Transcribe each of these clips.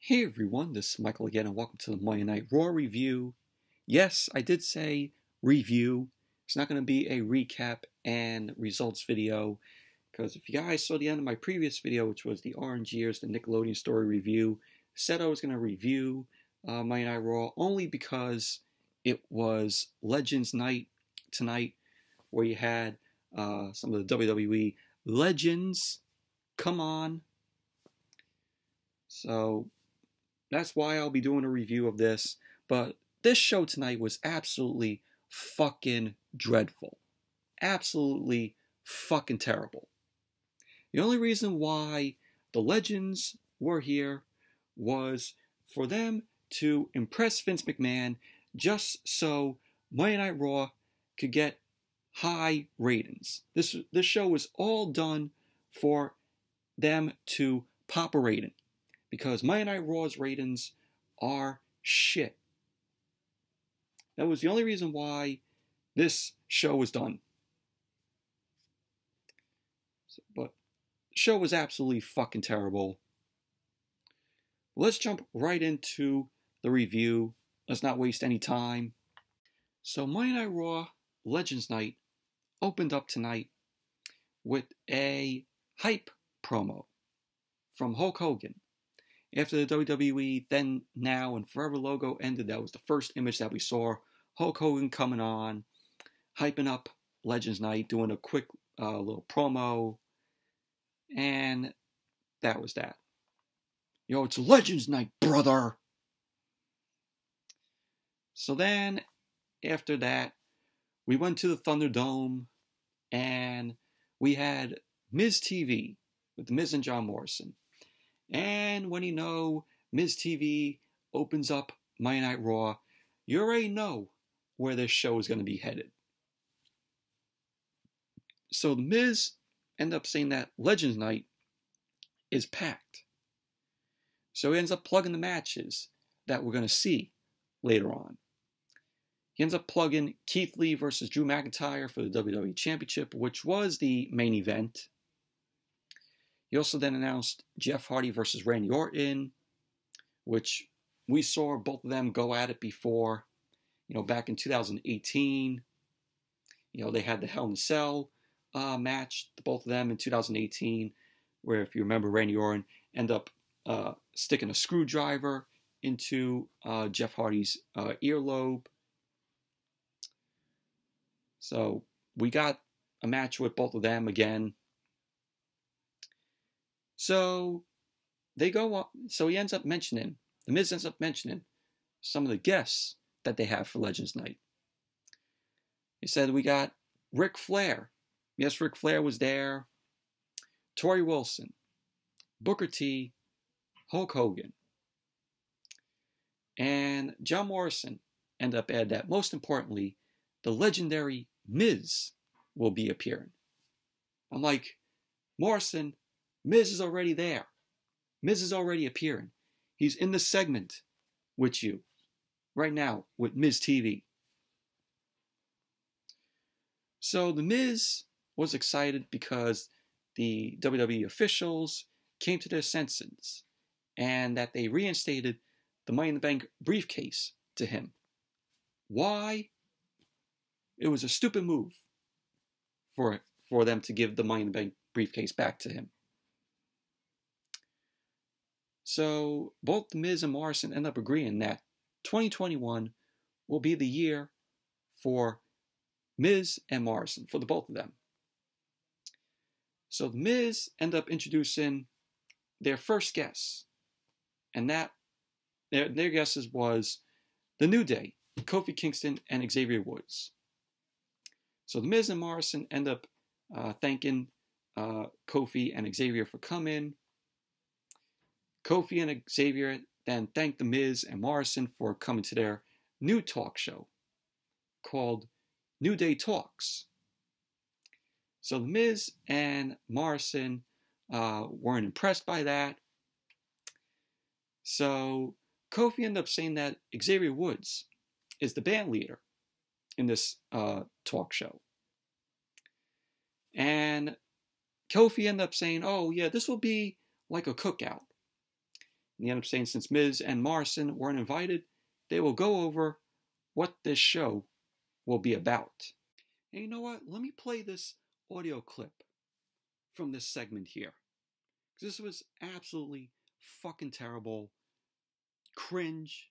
Hey everyone, this is Michael again, and welcome to the Monday Night Raw review. Yes, I did say review. It's not going to be a recap and results video, because if you guys saw the end of my previous video, which was the Orange Years, the Nickelodeon story review, said I was going to review Monday Night Raw only because it was Legends Night tonight, where you had some of the WWE legends come on. So that's why I'll be doing a review of this. But this show tonight was absolutely fucking dreadful. Absolutely fucking terrible. The only reason why the legends were here was for them to impress Vince McMahon just so Monday Night Raw could get high ratings. This show was all done for them to pop a rating, because Monday Night Raw's ratings are shit. That was the only reason why this show was done. But the show was absolutely fucking terrible. Let's jump right into the review. Let's not waste any time. So Monday Night Raw Legends Night opened up tonight with a hype promo from Hulk Hogan. After the WWE Then, Now, and Forever logo ended, that was the first image that we saw. Hulk Hogan coming on, hyping up Legends Night, doing a quick little promo, and that was that. Yo, it's Legends Night, brother! So then, after that, we went to the Thunderdome, and we had Miz TV with the Miz and John Morrison. And when you know Miz TV opens up Monday Night Raw, you already know where this show is going to be headed. So the Miz ended up saying that Legends Night is packed. So he ends up plugging the matches that we're going to see later on. He ends up plugging Keith Lee versus Drew McIntyre for the WWE Championship, which was the main event. He also then announced Jeff Hardy versus Randy Orton, which we saw both of them go at it before, back in 2018. They had the Hell in a Cell match, both of them in 2018, where, if you remember, Randy Orton ended up sticking a screwdriver into Jeff Hardy's earlobe. So we got a match with both of them again. So they go on. So he ends up mentioning, the Miz ends up mentioning some of the guests that they have for Legends Night. He said we got Ric Flair. Yes, Ric Flair was there. Tori Wilson, Booker T, Hulk Hogan, and John Morrison ended up adding that. Most importantly, the legendary Miz will be appearing. I'm like, Morrison, Miz is already there. Miz is already appearing. He's in the segment with you right now with Miz TV. So the Miz was excited because the WWE officials came to their senses and that they reinstated the Money in the Bank briefcase to him. Why? It was a stupid move for them to give the Money in the Bank briefcase back to him. So both the Miz and Morrison end up agreeing that 2021 will be the year for Miz and Morrison, for the both of them. So the Miz end up introducing their first guests, and that their guesses was the New Day, Kofi Kingston, and Xavier Woods. So the Miz and Morrison end up thanking Kofi and Xavier for coming. Kofi and Xavier then thanked the Miz and Morrison for coming to their new talk show called New Day Talks. So the Miz and Morrison weren't impressed by that. So Kofi ended up saying that Xavier Woods is the band leader in this talk show. And Kofi ended up saying, oh yeah, this will be like a cookout. And they end up saying since Miz and Morrison weren't invited, they will go over what this show will be about. And you know what? Let me play this audio clip from this segment here. Because this was absolutely fucking terrible. Cringe.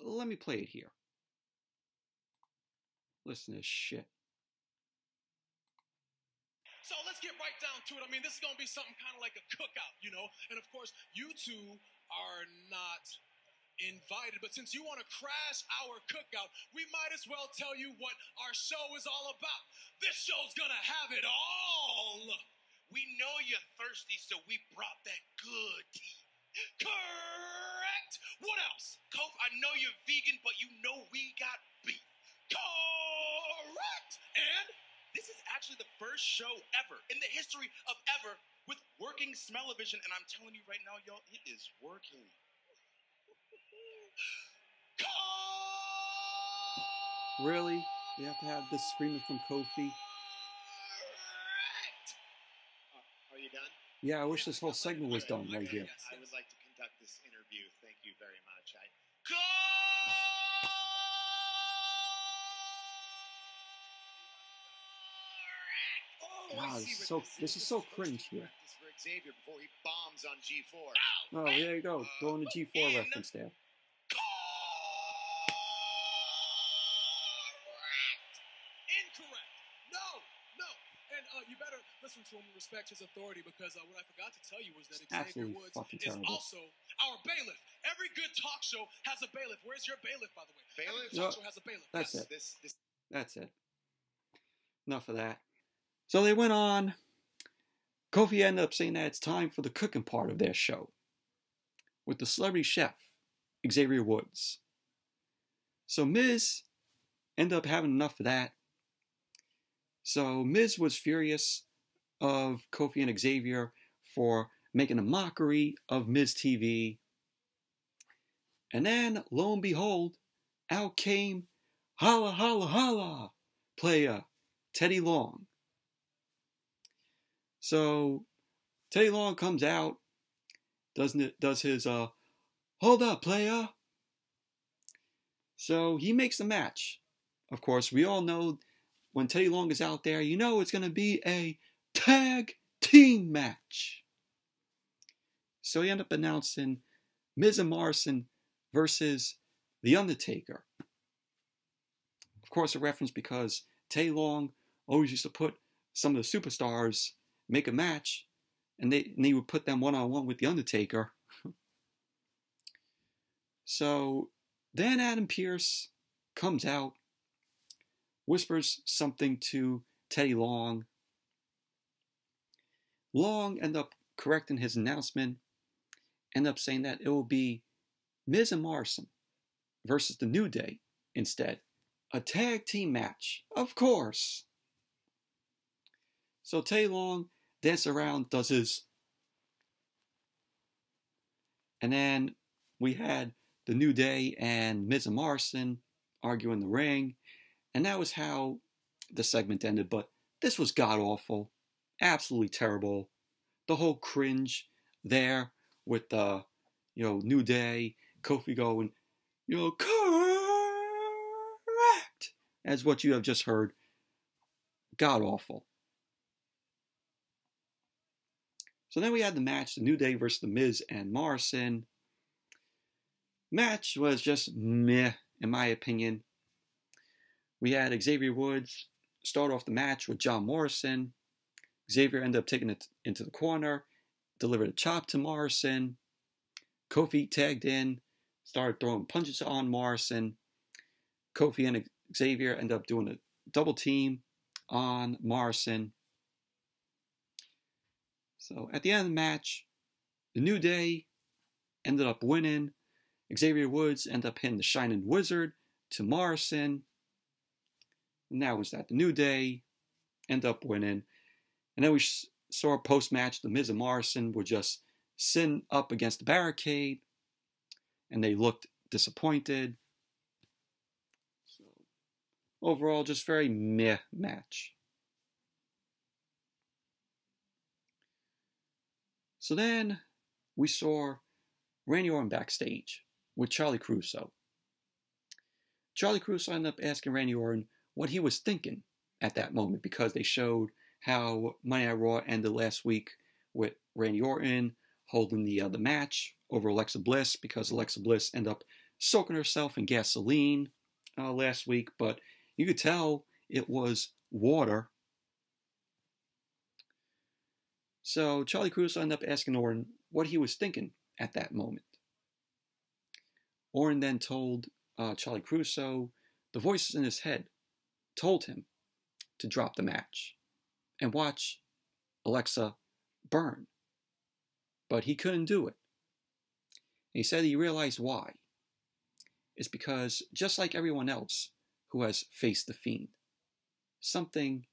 Let me play it here. Listen to this shit. So let's get right down to it. I mean, this is going to be something kind of like a cookout, you know? And of course, you two are not invited. But since you want to crash our cookout, we might as well tell you what our show is all about. This show's going to have it all. We know you're thirsty, so we brought that good tea. Correct. What else? Kof, I know you're vegan, but you know we got beef. Correct. And this is actually the first show ever in the history of ever with working smell-o-vision, and I'm telling you right now, y'all, it is working. Really? We have to have this screaming from Kofi? Are you done? Yeah, I wish this whole segment was done right here. Yes, I would like to conduct this interview. Thank you very much. God, this is so cringe here. For Xavier before he bombs on G4. Oh, there you go. Throwing the G4 reference there. Incorrect. No. And you better listen to him and respect his authority, because what I forgot to tell you was that Xavier Woods is also our bailiff. Every good talk show has a bailiff. Where's your bailiff, by the way? Bailiff? Every talk show has a bailiff. That's it. This. That's it. Enough of that. So they went on. Kofi ended up saying that it's time for the cooking part of their show with the celebrity chef, Xavier Woods. So Miz ended up having enough of that. So Miz was furious of Kofi and Xavier for making a mockery of Miz TV. And then, lo and behold, out came holla, holla, holla player Teddy Long. So Teddy Long comes out, does his hold up, player. So he makes the match. Of course, we all know when Teddy Long is out there, you know it's going to be a tag team match. So he ended up announcing Miz and Morrison versus The Undertaker. Of course, a reference because Teddy Long always used to put some of the superstars, make a match, and he would put them one-on-one with The Undertaker. So then Adam Pearce comes out, whispers something to Teddy Long. Long ended up correcting his announcement, ended up saying that it will be Miz and Morrison versus the New Day instead. A tag team match, of course. So Teddy Long dances around, does his... And then we had the New Day and Miz and Morrison argue in the ring. And that was how the segment ended. But this was god-awful. Absolutely terrible. The whole cringe there with the, New Day, Kofi going, correct, as what you have just heard. God-awful. So then we had the match, the New Day versus the Miz and Morrison. Match was just meh, in my opinion. We had Xavier Woods start off the match with John Morrison. Xavier ended up taking it into the corner, delivered a chop to Morrison. Kofi tagged in, started throwing punches on Morrison. Kofi and Xavier ended up doing a double team on Morrison. So at the end of the match, the New Day ended up winning. Xavier Woods ended up hitting the Shining Wizard to Morrison. And that was that. The New Day ended up winning. And then we saw post-match, the Miz and Morrison were just sitting up against the barricade. And they looked disappointed. So overall, just very meh match. So then we saw Randy Orton backstage with Charlie Caruso. Charlie Caruso ended up asking Randy Orton what he was thinking at that moment, because they showed how Monday Night Raw ended last week with Randy Orton holding the match over Alexa Bliss, because Alexa Bliss ended up soaking herself in gasoline last week, but you could tell it was water. So Charlie Caruso ended up asking Orton what he was thinking at that moment. Orton then told Charlie Caruso the voices in his head told him to drop the match and watch Alexa burn. But he couldn't do it. And he said he realized why. It's because just like everyone else who has faced the Fiend, something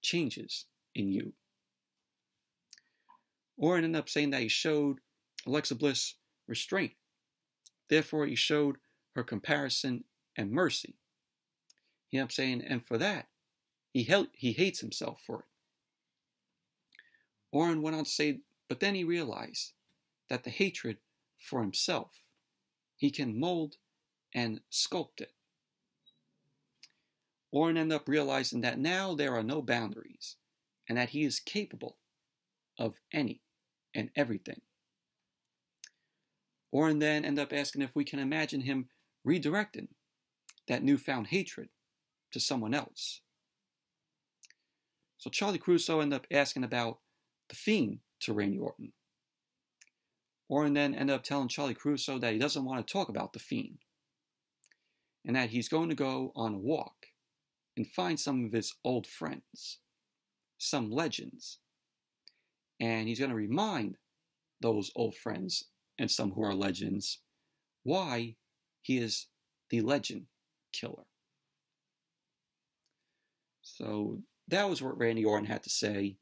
changes in you. Orton ended up saying that he showed Alexa Bliss restraint. Therefore, he showed her comparison and mercy. He ended up saying, and for that, he hates himself for it. Orton went on to say, but then he realized that the hatred for himself, he can mold and sculpt it. Orton ended up realizing that now there are no boundaries and that he is capable of any and everything. Orton then ended up asking if we can imagine him redirecting that newfound hatred to someone else. So Charlie Caruso ended up asking about the Fiend to Randy Orton. Orton then ended up telling Charlie Caruso that he doesn't want to talk about the Fiend, and that he's going to go on a walk and find some of his old friends, some legends, and he's going to remind those old friends and some who are legends why he is the legend killer. So that was what Randy Orton had to say.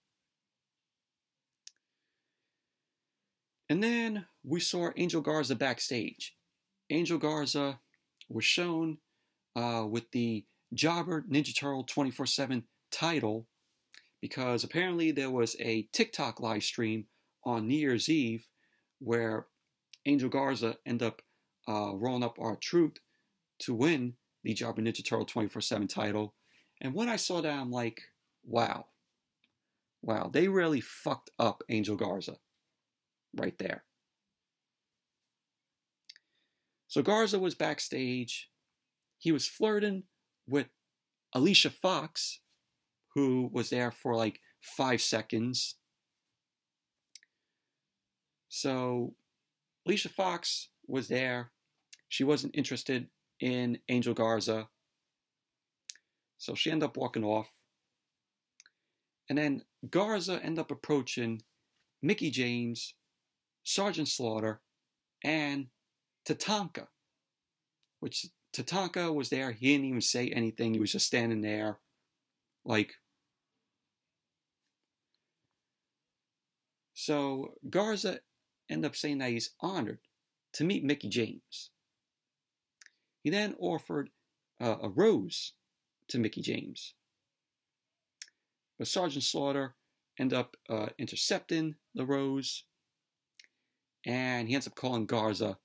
And then we saw Angel Garza backstage. Angel Garza was shown with the Jobber Ninja Turtle 24/7 title, because apparently there was a TikTok live stream on New Year's Eve where Angel Garza ended up rolling up R-Truth to win the Jobber Ninja Turtle 24/7 title. And when I saw that, I'm like, wow, they really fucked up Angel Garza right there. So Garza was backstage. He was flirting with Alicia Fox, who was there for like 5 seconds. So Alicia Fox was there. She wasn't interested in Angel Garza. So she ended up walking off. And then Garza ended up approaching Mickie James, Sergeant Slaughter, and Tatanka. Which Tatanka was there. He didn't even say anything. He was just standing there. Like. So Garza ended up saying that he's honored to meet Mickie James. He then offered a rose to Mickie James. But Sergeant Slaughter ended up intercepting the rose. And he ends up calling Garza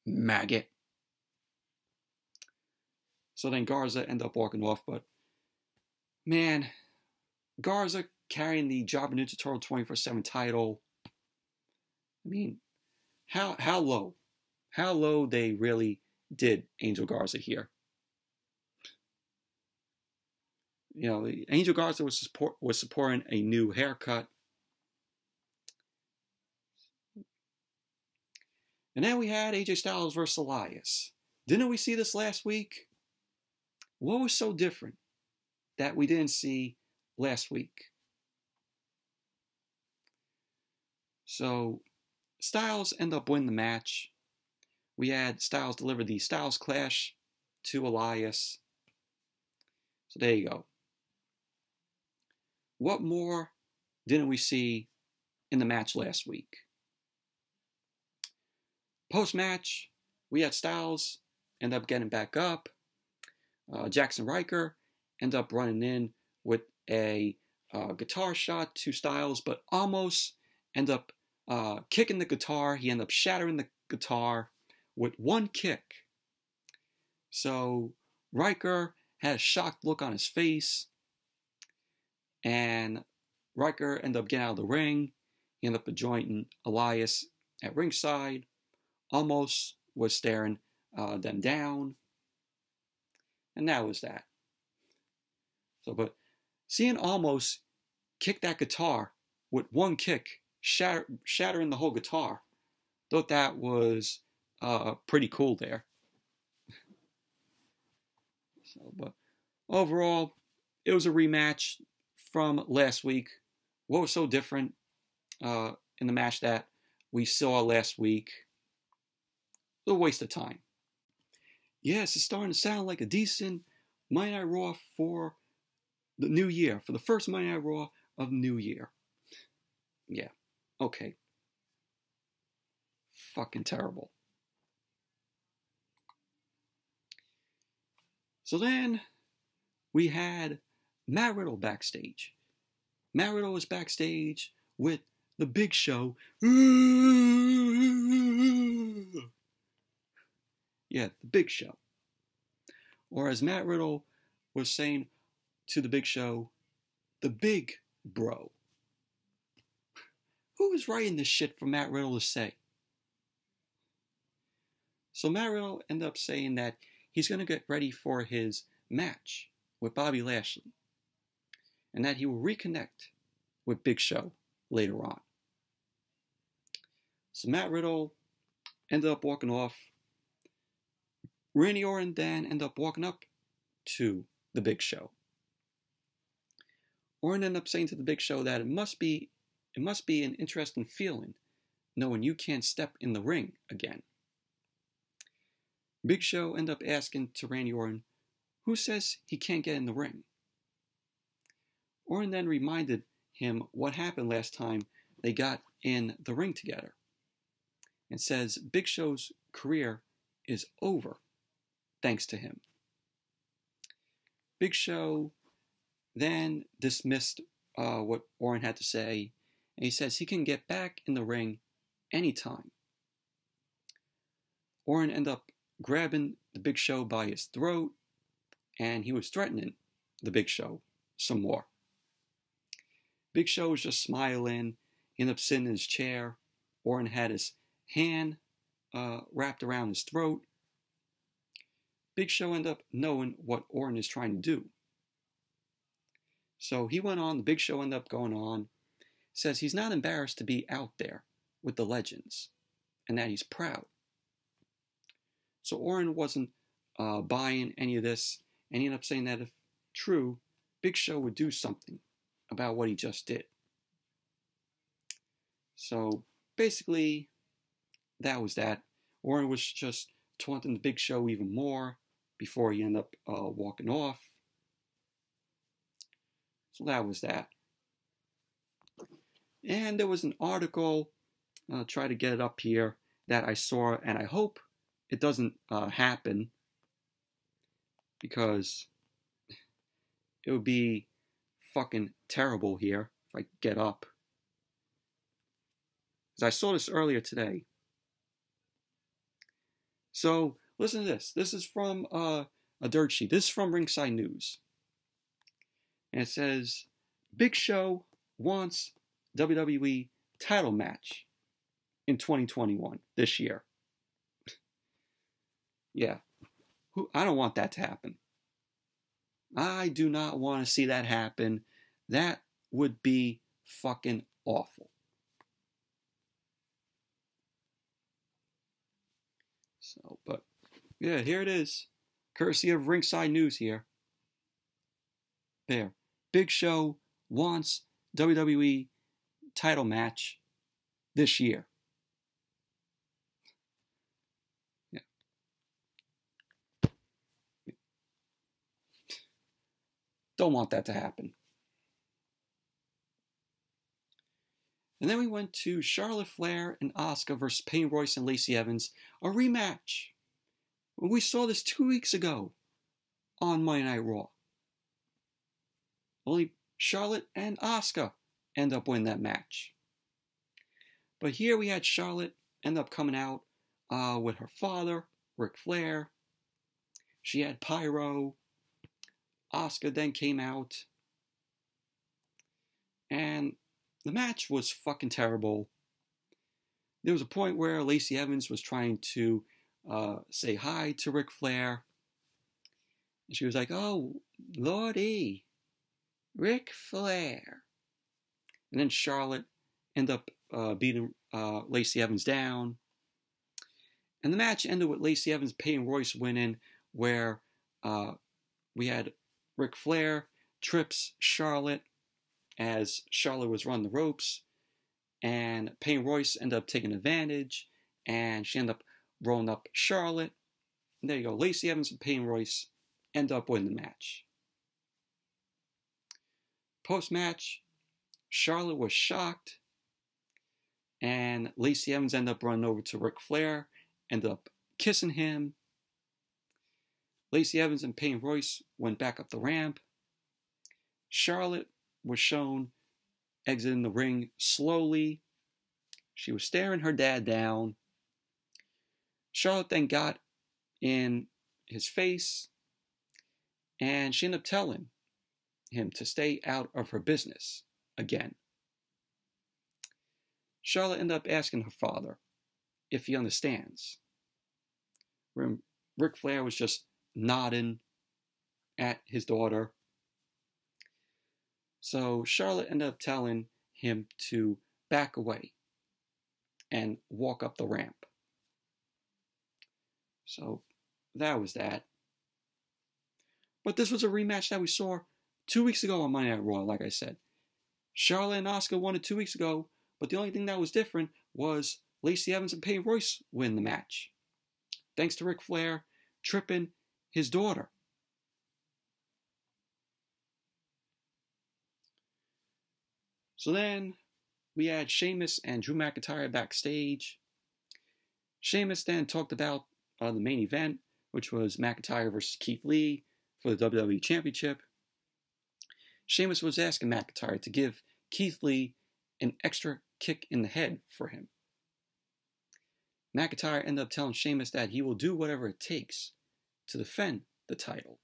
maggot. So then Garza ended up walking off. But man, Garza carrying the Jobber Ninja Turtle 24/7 title. I mean, how low? How low they really did Angel Garza here. You know, Angel Garza was supporting a new haircut. And then we had AJ Styles versus Elias. Didn't we see this last week? What was so different that we didn't see last week? So Styles ended up winning the match. We had Styles deliver the Styles Clash to Elias. So there you go. What more didn't we see in the match last week? Post-match, we had Styles end up getting back up. Jackson Riker ended up running in with a guitar shot to Styles, but almost ended up kicking the guitar. He ended up shattering guitar with one kick. So Riker had a shocked look on his face, and Riker ended up getting out of the ring. He ended up joining Elias at ringside. Almost was staring them down, and that was that. So, but seeing Almost kick that guitar with one kick, shattering the whole guitar, thought that was pretty cool there. So, but overall, it was a rematch from last week. What was so different in the match that we saw last week? A waste of time. Yes, it's starting to sound like a decent Monday Night Raw for the new year, for the first Monday Night Raw of the new year. Yeah, okay. Fucking terrible. So then we had Matt Riddle backstage. Matt Riddle was backstage with the Big Show. Yeah, the Big Show. Or as Matt Riddle was saying to the Big Show, the Big Bro. Who is writing this shit for Matt Riddle to say? So Matt Riddle ended up saying that he's going to get ready for his match with Bobby Lashley, and that he will reconnect with Big Show later on. So Matt Riddle ended up walking off. Randy Orton then ended up walking up to the Big Show. Orton ended up saying to the Big Show that it must be an interesting feeling knowing you can't step in the ring again. Big Show ended up asking to Randy Orton, who says he can't get in the ring? Orton then reminded him what happened last time they got in the ring together, and says Big Show's career is over thanks to him. Big Show then dismissed what Orton had to say, and he says he can get back in the ring anytime. Orton ended up grabbing the Big Show by his throat, and he was threatening the Big Show some more. Big Show was just smiling. He ended up sitting in his chair. Orton had his hand wrapped around his throat. Big Show ended up knowing what Orton is trying to do. So he went on, the Big Show ended up going on, says he's not embarrassed to be out there with the legends, and that he's proud. So Orton wasn't buying any of this, and he ended up saying that if true, Big Show would do something about what he just did. So basically, that was that. Orton was just taunting the Big Show even more before he ended up walking off. So that was that. And there was an article, I'll try to get it up here, that I saw, and I hope it doesn't happen, because it would be fucking terrible here if I get up. Because I saw this earlier today. So, listen to this. This is from a dirt sheet. This is from Ringside News. And it says, Big Show wants WWE title match in 2021, this year. Yeah. I don't want that to happen. I do not want to see that happen. That would be fucking awful. So, but, yeah, here it is. Courtesy of Ringside News here. There. Big Show wants WWE title match this year. Yeah. Don't want that to happen. And then we went to Charlotte Flair and Asuka versus Peyton, Royce, and Lacey Evans, a rematch. We saw this 2 weeks ago on Monday Night Raw. Only Charlotte and Asuka end up winning that match. But here we had Charlotte end up coming out with her father, Ric Flair. She had pyro. Asuka then came out. And the match was fucking terrible. There was a point where Lacey Evans was trying to say hi to Ric Flair. And she was like, "Oh, Lordy, Ric Flair." And then Charlotte ended up beating Lacey Evans down. And the match ended with Lacey Evans, Peyton Royce winning, where we had Ric Flair trips Charlotte as Charlotte was running the ropes. And Peyton Royce ended up taking advantage, and she ended up rolling up Charlotte. And there you go. Lacey Evans and Peyton Royce end up winning the match. Post-match, Charlotte was shocked, and Lacey Evans ended up running over to Ric Flair, ended up kissing him. Lacey Evans and Peyton Royce went back up the ramp. Charlotte was shown exiting the ring slowly. She was staring her dad down. Charlotte then got in his face, and she ended up telling him to stay out of her business again. Charlotte ended up asking her father if he understands. Ric Flair was just nodding at his daughter. So Charlotte ended up telling him to back away and walk up the ramp. So that was that. But this was a rematch that we saw 2 weeks ago on Monday Night Raw, like I said. Charlotte and Asuka won it 2 weeks ago, but the only thing that was different was Lacey Evans and Peyton Royce win the match, thanks to Ric Flair tripping his daughter. So then we had Sheamus and Drew McIntyre backstage. Sheamus then talked about the main event, which was McIntyre versus Keith Lee for the WWE Championship. Sheamus was asking McIntyre to give Keith Lee an extra kick in the head for him. McIntyre ended up telling Sheamus that he will do whatever it takes to defend the title.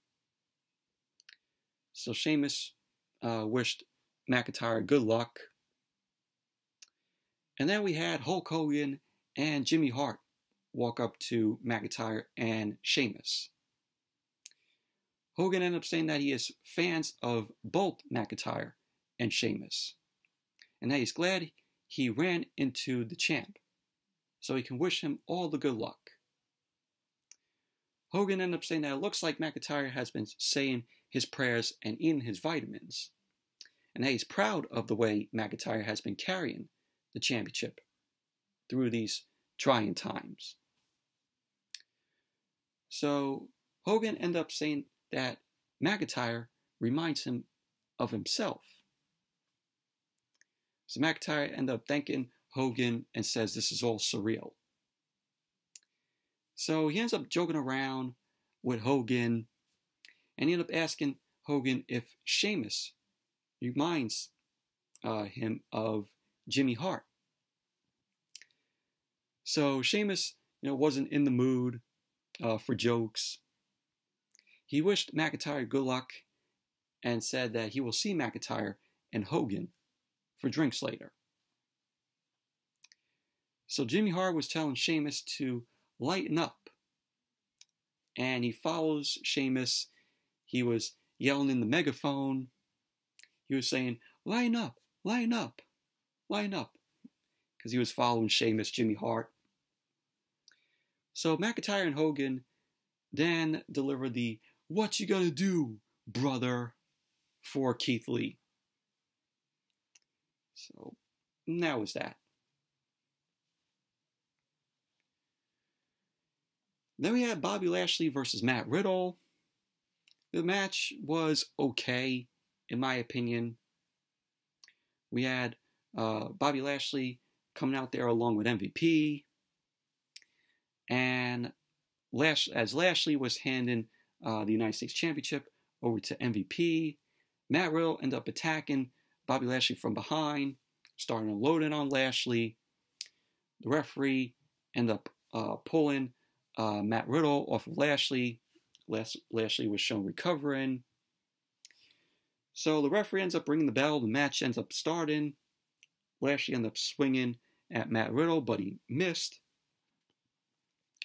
So Sheamus wished McIntyre good luck. And then we had Hulk Hogan and Jimmy Hart walk up to McIntyre and Sheamus. Hogan ended up saying that he is fans of both McIntyre and Sheamus, and that he's glad he ran into the champ, so he can wish him all the good luck. Hogan ended up saying that it looks like McIntyre has been saying his prayers and eating his vitamins, and that he's proud of the way McIntyre has been carrying the championship through these trying times. So Hogan ended up saying that McIntyre reminds him of himself. So McIntyre ended up thanking Hogan and says this is all surreal. So he ends up joking around with Hogan, and he ended up asking Hogan if Sheamus reminds him of Jimmy Hart. So Sheamus, wasn't in the mood for jokes. He wished McIntyre good luck and said that he will see McIntyre and Hogan for drinks later. So Jimmy Hart was telling Sheamus to lighten up, and he follows Sheamus. He was yelling in the megaphone. He was saying, "Line up, line up, line up," because he was following Sheamus, Jimmy Hart. So McIntyre and Hogan then delivered the "What you gonna do, brother?" for Keith Lee. So that was that. Then we had Bobby Lashley versus Matt Riddle. The match was okay, in my opinion. We had Bobby Lashley coming out there along with MVP. And as Lashley was handing the United States Championship over to MVP, Matt Riddle ended up attacking Bobby Lashley from behind, starting to load in on Lashley. The referee ended up pulling Matt Riddle off of Lashley. Lashley was shown recovering. So the referee ends up ringing the bell. The match ends up starting. Lashley ends up swinging at Matt Riddle, but he missed.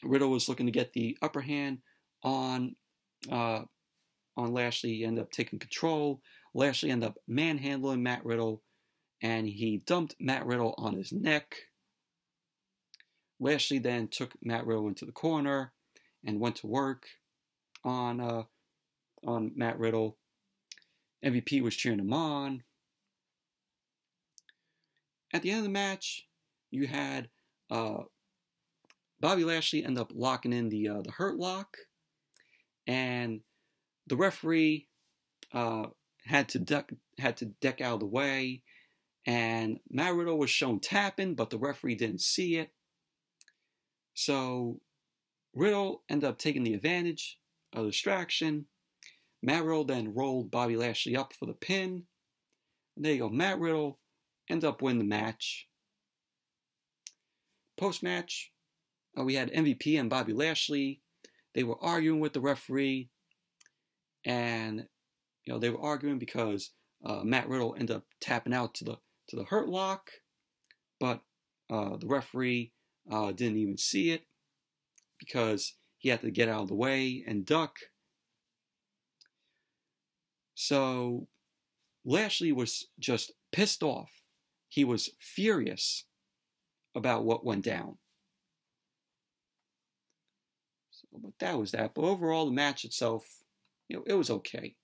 Riddle was looking to get the upper hand on Lashley. He ended up taking control. Lashley ended up manhandling Matt Riddle, and he dumped Matt Riddle on his neck. Lashley then took Matt Riddle into the corner and went to work on Matt Riddle. MVP was cheering him on. At the end of the match, you had Bobby Lashley end up locking in the Hurt Lock, and the referee had to deck out of the way, and Matt Riddle was shown tapping, but the referee didn't see it. So Riddle ended up taking the advantage of the distraction. Matt Riddle then rolled Bobby Lashley up for the pin. And there you go. Matt Riddle ended up winning the match. Post-match, we had MVP and Bobby Lashley. They were arguing with the referee. And they were arguing because Matt Riddle ended up tapping out to the Hurt Lock. But the referee didn't even see it because he had to get out of the way and duck. So Lashley was just pissed off. He was furious about what went down. But that was that. But overall, the match itself, it was okay.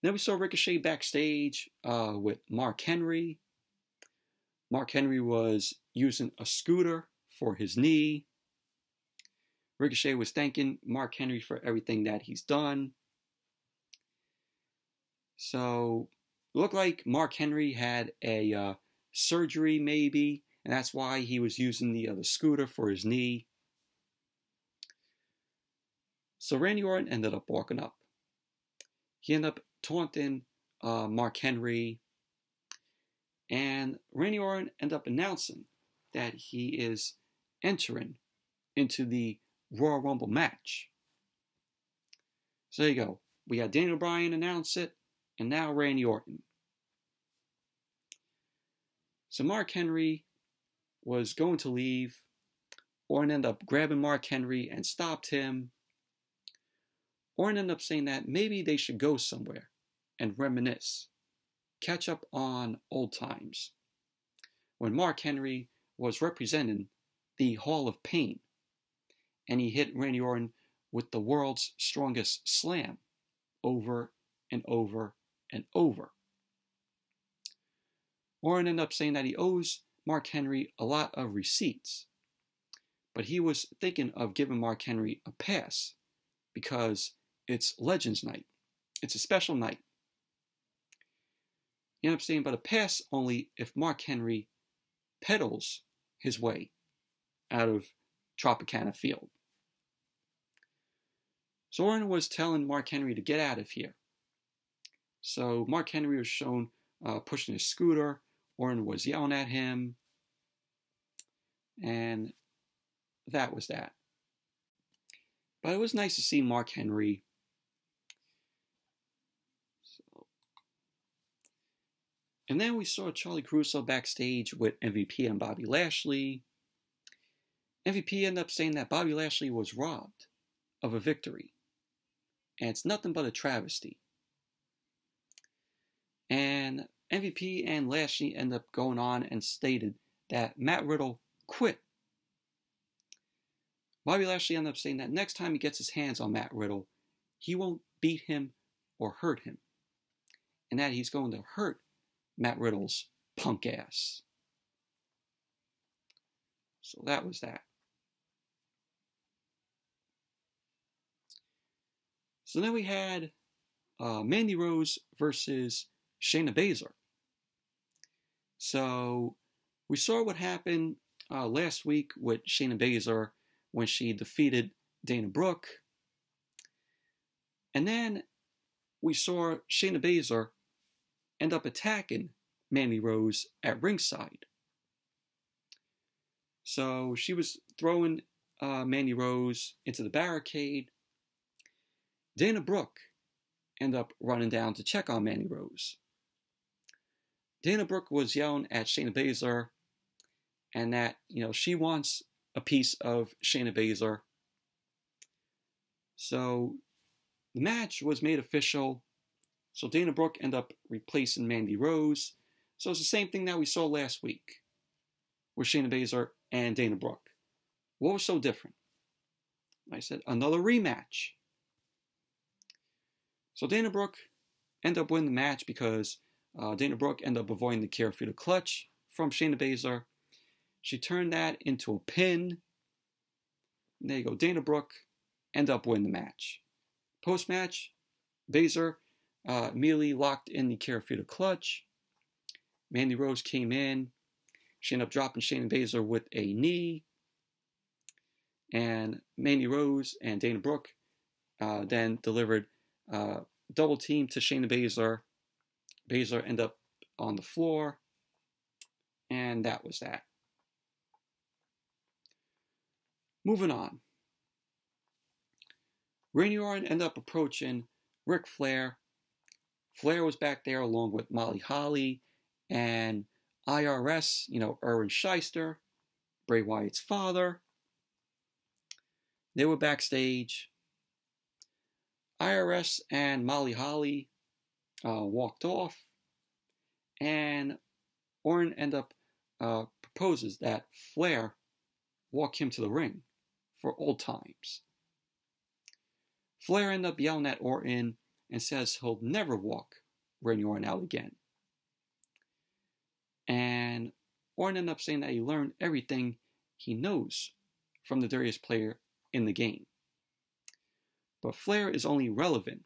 Then we saw Ricochet backstage with Mark Henry. Mark Henry was using a scooter for his knee. Ricochet was thanking Mark Henry for everything that he's done. So, it looked like Mark Henry had a surgery maybe, and that's why he was using the scooter for his knee. So Randy Orton ended up walking up. He ended up taunting Mark Henry, and Randy Orton ended up announcing that he is entering into the Royal Rumble match. So there you go. We had Daniel Bryan announce it, and now Randy Orton. So Mark Henry was going to leave. Orton ended up grabbing Mark Henry and stopped him. Orton ended up saying that maybe they should go somewhere and reminisce, catch up on old times, when Mark Henry was representing the Hall of Pain, and he hit Randy Orton with the world's strongest slam over and over and over. Orton ended up saying that he owes Mark Henry a lot of receipts, but he was thinking of giving Mark Henry a pass because it's Legends Night. It's a special night. He ended up saying, but a pass only if Mark Henry pedals his way out of Tropicana Field. So Orton was telling Mark Henry to get out of here. So Mark Henry was shown pushing his scooter. Orton was yelling at him. And that was that. But it was nice to see Mark Henry. And then we saw Charlie Caruso backstage with MVP and Bobby Lashley. MVP ended up saying that Bobby Lashley was robbed of a victory. And it's nothing but a travesty. And MVP and Lashley ended up going on and stated that Matt Riddle quit. Bobby Lashley ended up saying that next time he gets his hands on Matt Riddle, he won't beat him or hurt him. And that he's going to hurt Matt Riddle's punk ass. So that was that. So then we had Mandy Rose versus Shayna Baszler. So we saw what happened last week with Shayna Baszler when she defeated Dana Brooke. And then we saw Shayna Baszler end up attacking Mandy Rose at ringside. So she was throwing Mandy Rose into the barricade. Dana Brooke ended up running down to check on Mandy Rose. Dana Brooke was yelling at Shayna Baszler and that, she wants a piece of Shayna Baszler. So the match was made official. So Dana Brooke ended up replacing Mandy Rose. So it's the same thing that we saw last week with Shayna Baszler and Dana Brooke. What was so different? I said, another rematch. So Dana Brooke ended up winning the match because Dana Brooke ended up avoiding the Kara Fatal clutch from Shayna Baszler. She turned that into a pin. And there you go. Dana Brooke ended up winning the match. Post-match, Baszler immediately locked in the Kara Fatal clutch. Mandy Rose came in. She ended up dropping Shayna Baszler with a knee. And Mandy Rose and Dana Brooke then delivered double team to Shayna Baszler. Baszler ended up on the floor. And that was that. Moving on. Randy Orton ended up approaching Ric Flair. Flair was back there along with Molly Holly and IRS, Erwin Shyster, Bray Wyatt's father. They were backstage. IRS and Molly Holly walked off. And Orton ended up proposes that Flair walk him to the ring for old times. Flair ended up yelling at Orton and says he'll never walk Randy Orton out again. And Orton ended up saying that he learned everything he knows from the dirtiest player in the game. But Flair is only relevant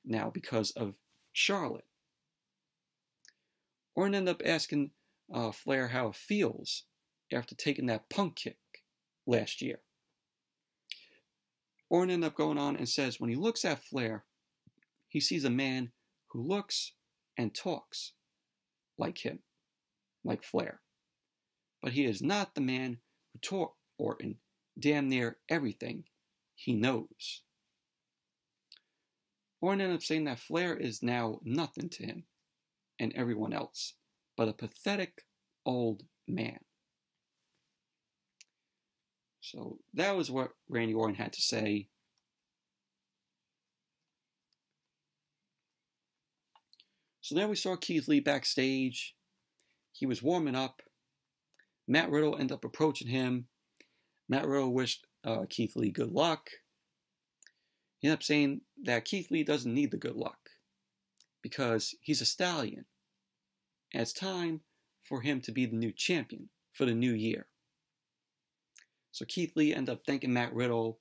now because of Charlotte. Orton ended up asking Flair how it feels after taking that punk kick last year. Orton ended up going on and says when he looks at Flair, he sees a man who looks and talks like him, like Flair. But he is not the man who taught Orton damn near everything he knows. Orton ended up saying that Flair is now nothing to him and everyone else, but a pathetic old man. So that was what Randy Orton had to say. So then we saw Keith Lee backstage. He was warming up. Matt Riddle ended up approaching him. Matt Riddle wished Keith Lee good luck. He ended up saying that Keith Lee doesn't need the good luck because he's a stallion. And it's time for him to be the new champion for the new year. So Keith Lee ended up thanking Matt Riddle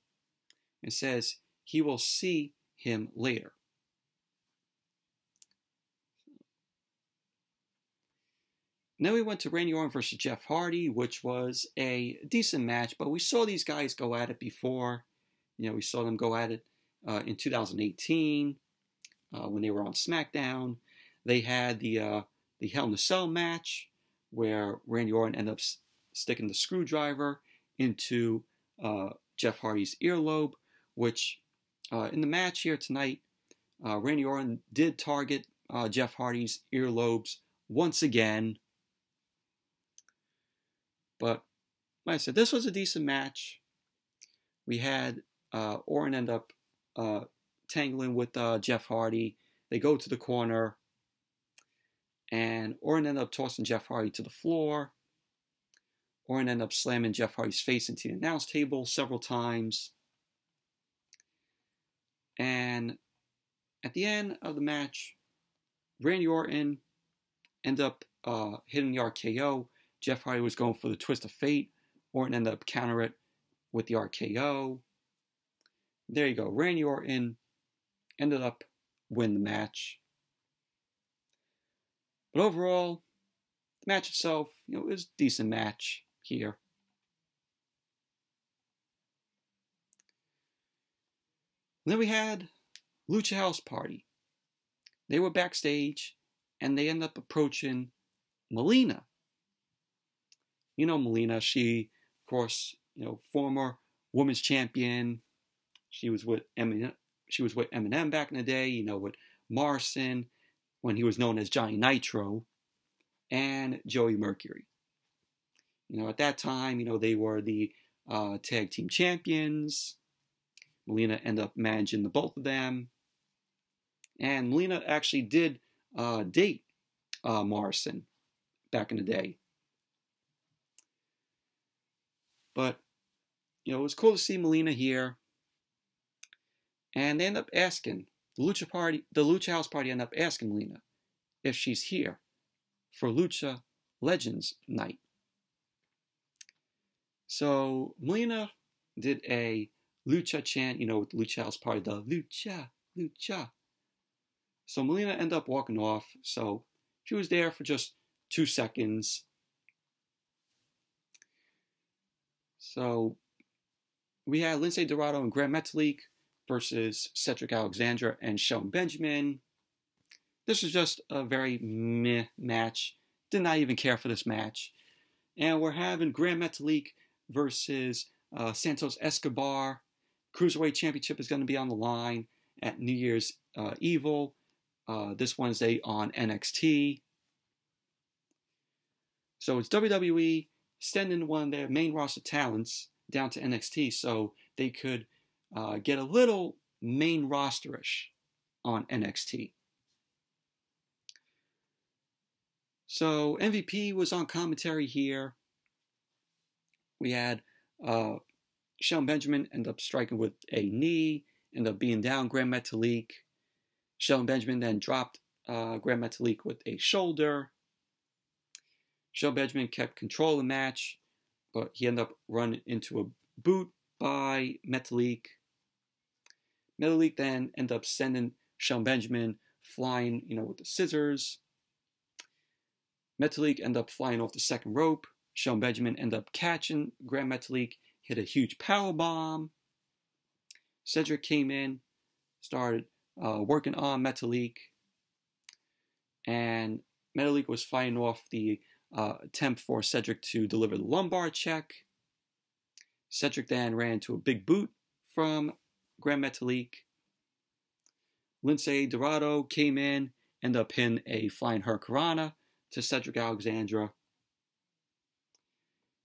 and says he will see him later. And then we went to Randy Orton versus Jeff Hardy, which was a decent match, but we saw these guys go at it before. We saw them go at it in 2018 when they were on SmackDown. They had the Hell in a Cell match where Randy Orton ended up sticking the screwdriver into Jeff Hardy's earlobe, which in the match here tonight, Randy Orton did target Jeff Hardy's earlobes once again. But like I said, this was a decent match. We had Orton end up tangling with Jeff Hardy. They go to the corner. And Orton ended up tossing Jeff Hardy to the floor. Orton ended up slamming Jeff Hardy's face into the announce table several times. And at the end of the match, Randy Orton ended up hitting the RKO. Jeff Hardy was going for the twist of fate. Orton ended up countering it with the RKO. There you go. Randy Orton ended up winning the match. But overall, the match itself, it was a decent match here. And then we had Lucha House Party. They were backstage, and they ended up approaching Melina. Melina, she, of course, former women's champion. She was with Eminem. She was with Eminem back in the day. With Morrison when he was known as Johnny Nitro, and Joey Mercury. At that time, they were the tag team champions. Melina ended up managing the both of them. And Melina actually did date Morrison back in the day. But, it was cool to see Melina here. And they end up asking, the Lucha House Party ended up asking Melina if she's here for Lucha Legends Night. So Melina did a Lucha chant, with the Lucha House Party, the Lucha, Lucha. So Melina ended up walking off, so she was there for just 2 seconds. So we had Lince Dorado and Gran Metalik versus Cedric Alexander and Shelton Benjamin. This was just a very meh match. Did not even care for this match. And we're having Gran Metalik versus Santos Escobar. Cruiserweight Championship is going to be on the line at New Year's Evil this Wednesday on NXT. So it's WWE sending one of their main roster talents down to NXT so they could get a little main rosterish on NXT. So MVP was on commentary here. We had Shelton Benjamin end up striking with a knee, end up being down Gran Metalik. Shelton Benjamin then dropped Gran Metalik with a shoulder. Shelton Benjamin kept control of the match, but he ended up running into a boot by Metalik. Metalik then ended up sending Shelton Benjamin flying, with the scissors. Metalik ended up flying off the second rope. Shelton Benjamin ended up catching Gran Metalik, hit a huge power bomb. Cedric came in, started working on Metalik, and Metalik was fighting off the attempt for Cedric to deliver the lumbar check. Cedric then ran into a big boot from Gran Metalik. Lince Dorado came in, ended up hitting a flying hurricanrana to Cedric Alexander.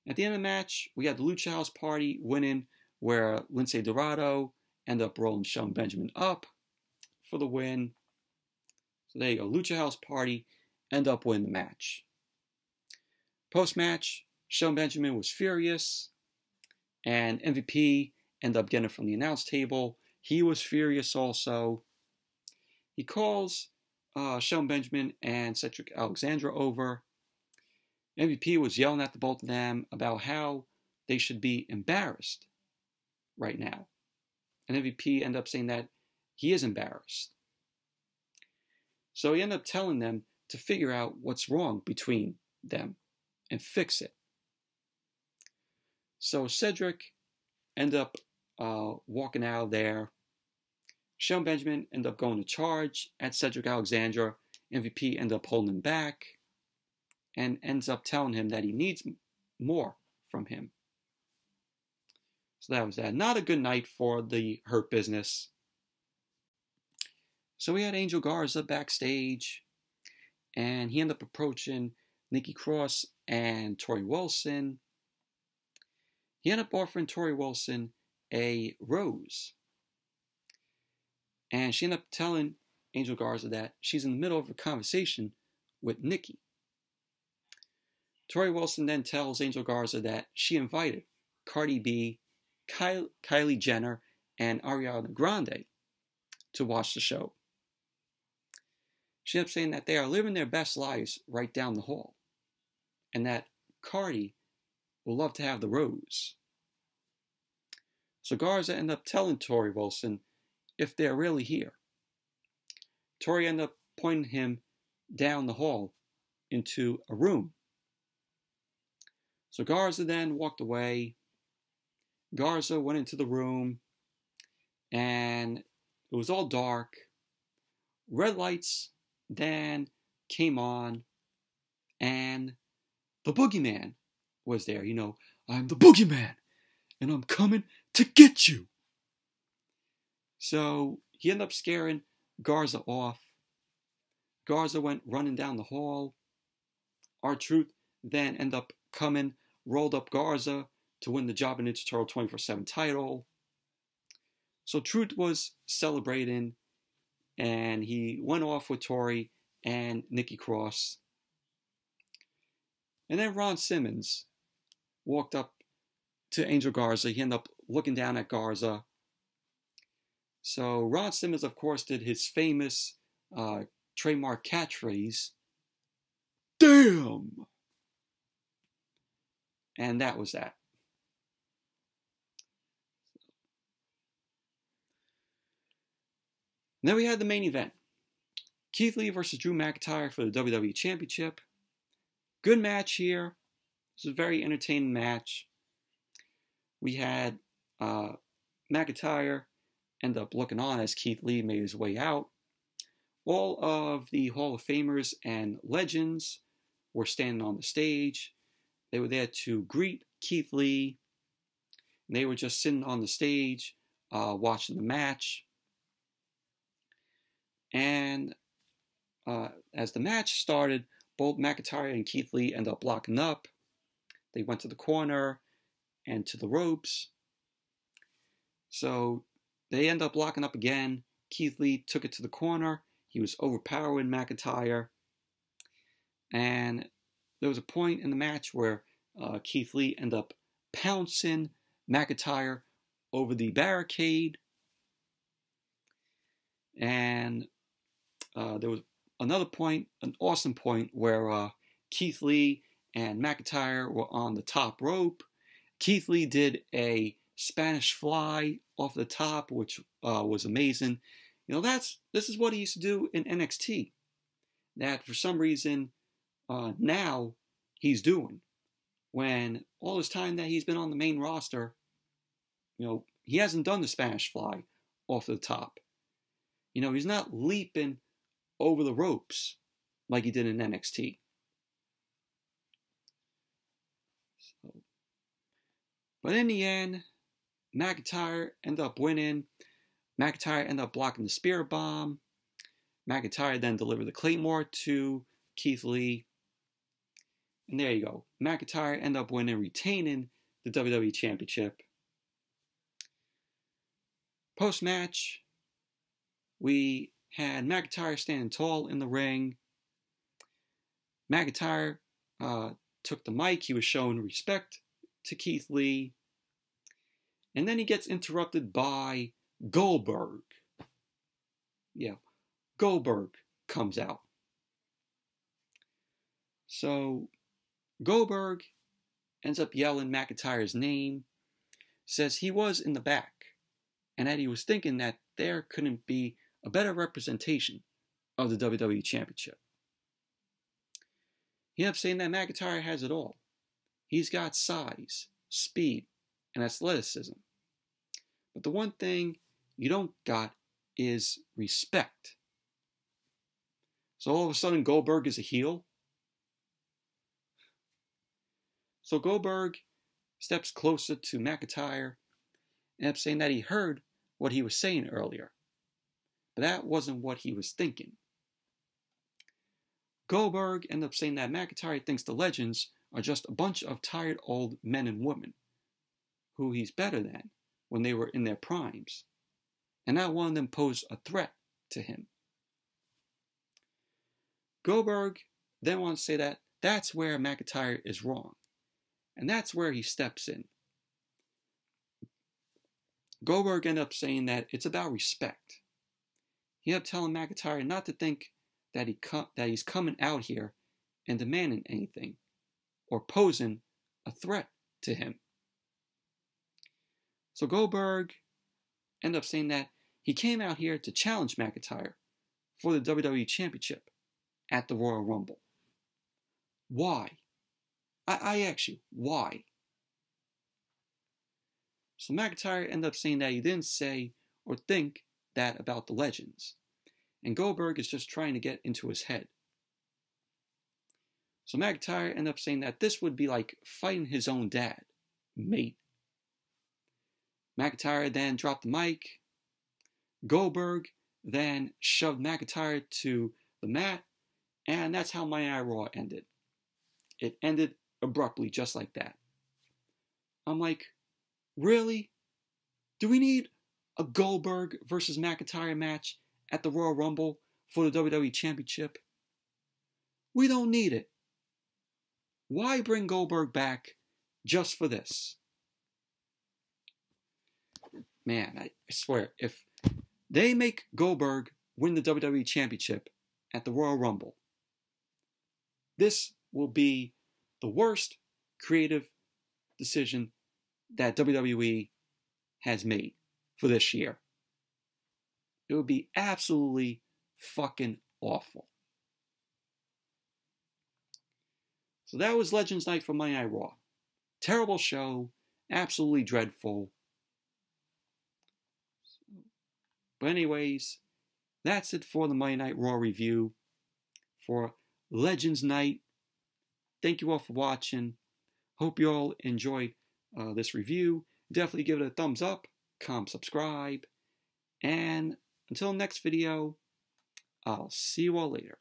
At the end of the match, we had the Lucha House Party winning, where Lince Dorado ended up rolling Shelton Benjamin up for the win. So there you go, Lucha House Party ended up winning the match. Post-match, Shelton Benjamin was furious, and MVP ended up getting it from the announce table. He was furious also. He calls Shelton Benjamin and Cedric Alexander over. MVP was yelling at the both of them about how they should be embarrassed right now. And MVP ended up saying that he is embarrassed. So he ended up telling them to figure out what's wrong between them and fix it. So Cedric ended up walking out of there. Shelton Benjamin ended up going to charge at Cedric Alexander. MVP ended up holding him back and ends up telling him that he needs more from him. So that was that. Not a good night for the Hurt Business. So we had Angel Garza backstage, and he ended up approaching Nikki Cross and Tori Wilson. He ended up offering Tori Wilson a rose. And she ended up telling Angel Garza that she's in the middle of a conversation with Nikki. Tori Wilson then tells Angel Garza that she invited Cardi B, Kylie Jenner, and Ariana Grande to watch the show. She ended up saying that they are living their best lives right down the hall, and that Cardi will love to have the rose. So Garza ended up telling Tori Wilson if they're really here. Tori ended up pointing him down the hall into a room. So Garza then walked away. Garza went into the room, and it was all dark. Red lights then came on, and the boogeyman was there. I'm the boogeyman, and I'm coming to get you. So he ended up scaring Garza off. Garza went running down the hall. R-Truth then ended up coming, rolled up Garza to win the Jobber Ninja Turtle 24/7 title. So Truth was celebrating, and he went off with Tori and Nikki Cross. And then Ron Simmons walked up to Angel Garza. He ended up looking down at Garza. So Ron Simmons, of course, did his famous trademark catchphrase, "Damn!" And that was that. Then we had the main event. Keith Lee versus Drew McIntyre for the WWE Championship. Good match here. It was a very entertaining match. We had McIntyre end up looking on as Keith Lee made his way out. All of the Hall of Famers and legends were standing on the stage. They were there to greet Keith Lee. They were just sitting on the stage watching the match. And as the match started, both McIntyre and Keith Lee ended up locking up. They went to the corner and to the ropes. So they end up locking up again. Keith Lee took it to the corner. He was overpowering McIntyre. And there was a point in the match where Keith Lee ended up pouncing McIntyre over the barricade. And there was another point, an awesome point, where Keith Lee and McIntyre were on the top rope. Keith Lee did a Spanish fly off the top, which was amazing. You know, this is what he used to do in NXT. That for some reason now he's doing. When all this time that he's been on the main roster, you know, he hasn't done the Spanish fly off the top. You know, he's not leaping over the ropes like he did in NXT. But in the end, McIntyre ended up winning. McIntyre ended up blocking the spear bomb. McIntyre then delivered the Claymore to Keith Lee. And there you go. McIntyre ended up winning, retaining the WWE Championship. Post-match, we had McIntyre standing tall in the ring. McIntyre took the mic. He was showing respect to Keith Lee. And then he gets interrupted by Goldberg. Yeah, Goldberg comes out. So Goldberg ends up yelling McIntyre's name, says he was in the back, and that he was thinking that there couldn't be a better representation of the WWE Championship. He ends up saying that McIntyre has it all. He's got size, speed, and athleticism. But the one thing you don't got is respect. So all of a sudden Goldberg is a heel. So Goldberg steps closer to McIntyre and ends up saying that he heard what he was saying earlier. But that wasn't what he was thinking. Goldberg ended up saying that McIntyre thinks the legends are just a bunch of tired old men and women who he's better than when they were in their primes, and not one of them posed a threat to him. Goldberg then wants to say that that's where McIntyre is wrong, and that's where he steps in. Goldberg ended up saying that it's about respect. He ended up telling McIntyre not to think that he's coming out here and demanding anything or posing a threat to him. So Goldberg ended up saying that he came out here to challenge McIntyre for the WWE Championship at the Royal Rumble. Why? I ask you, why? So McIntyre ended up saying that he didn't say or think that about the legends, and Goldberg is just trying to get into his head. So McIntyre ended up saying that this would be like fighting his own dad, mate. McIntyre then dropped the mic. Goldberg then shoved McIntyre to the mat, and that's how Monday Night Raw ended. It ended abruptly, just like that. I'm like, really? Do we need a Goldberg versus McIntyre match at the Royal Rumble for the WWE Championship? We don't need it. Why bring Goldberg back just for this? Man, I swear, if they make Goldberg win the WWE Championship at the Royal Rumble, this will be the worst creative decision that WWE has made for this year. It would be absolutely fucking awful. So that was Legends Night for Monday Night Raw. Terrible show, absolutely dreadful. But anyways, that's it for the Monday Night Raw review for Legends Night. Thank you all for watching. Hope you all enjoyed this review. Definitely give it a thumbs up, comment, subscribe, and until next video, I'll see you all later.